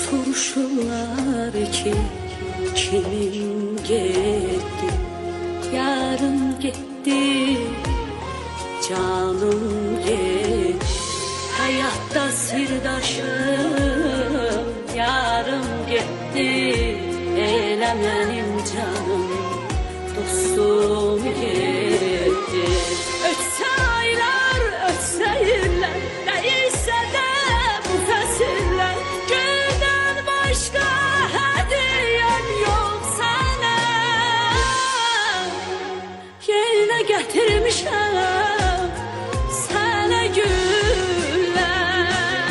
Soruşurlar ki kimin gitti, yarın gitti, canım gitti. Hayatta sirdaşım, yarım gitti. Elə mənim canım, dostum gitti. Ötsə aylar, ötsə illər, nəysə də bu fəsirlər. Güldən başqa hədiyyəm yox sənə. Yerinə gətirmişəm sənə güllər.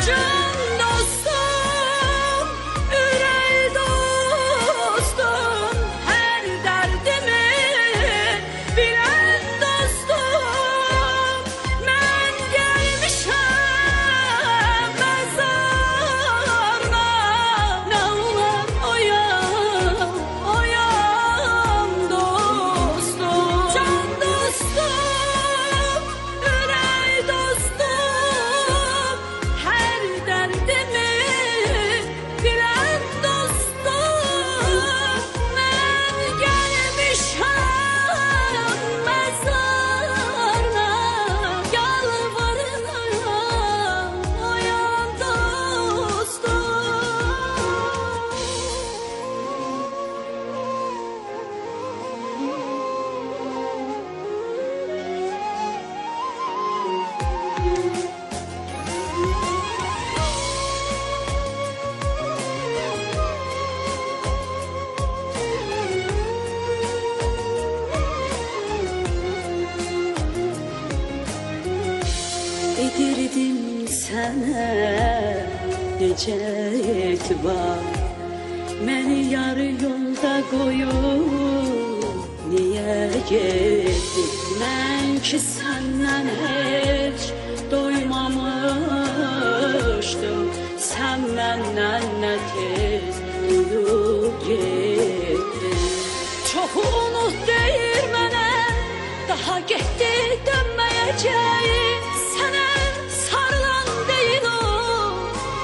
Can dostum, ürək dostum, hər dərdimi bilən dostum. Mən gəlmişəm məzarına, nə olar oyan, oyan dostum. Can dostum, ürək dostum, hər dərdimi bilən dostum. Mən gəlmişəm məzarına, yalvarıram oyan dostum. Edirdim sənə necə etibar, məni yarı yolda qoyub niyə getdin? Mən ki səndən heç doymamışdım, sən məndən nə tez duyub getdin. Çoxu unut deyir mənə, daha getdi dönməyəcək. Sənə sarılan deyil o,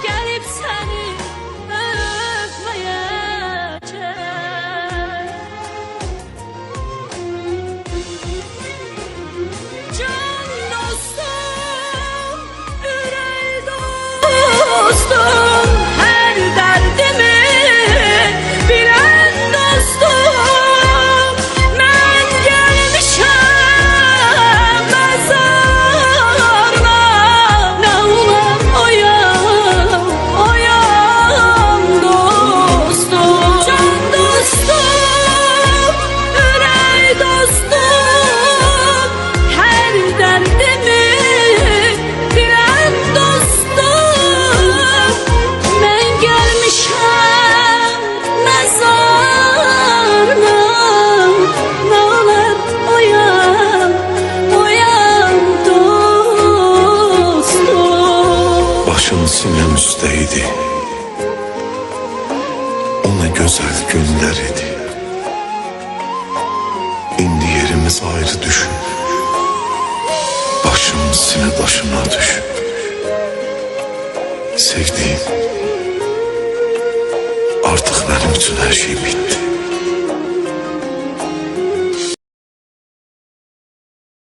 gəlib səni öpməyəcək. Can dostum, ürək dostum, hər dərdimi bilən dostum. Mən gəlmişəm məzarına, nə olar oyan, oyan dostum. Can dostum, ürək dostum, hər dərdimi bilən dostum. Mən gəlmişəm məzarına, nə olar oyan, oyan dostum. Başın sinem üsteydi, o ne güzel günler idi. İndi yerimiz ayrı düşün, başım sine başına düşüp. Sevdiğim, artık benim için her şey bitti.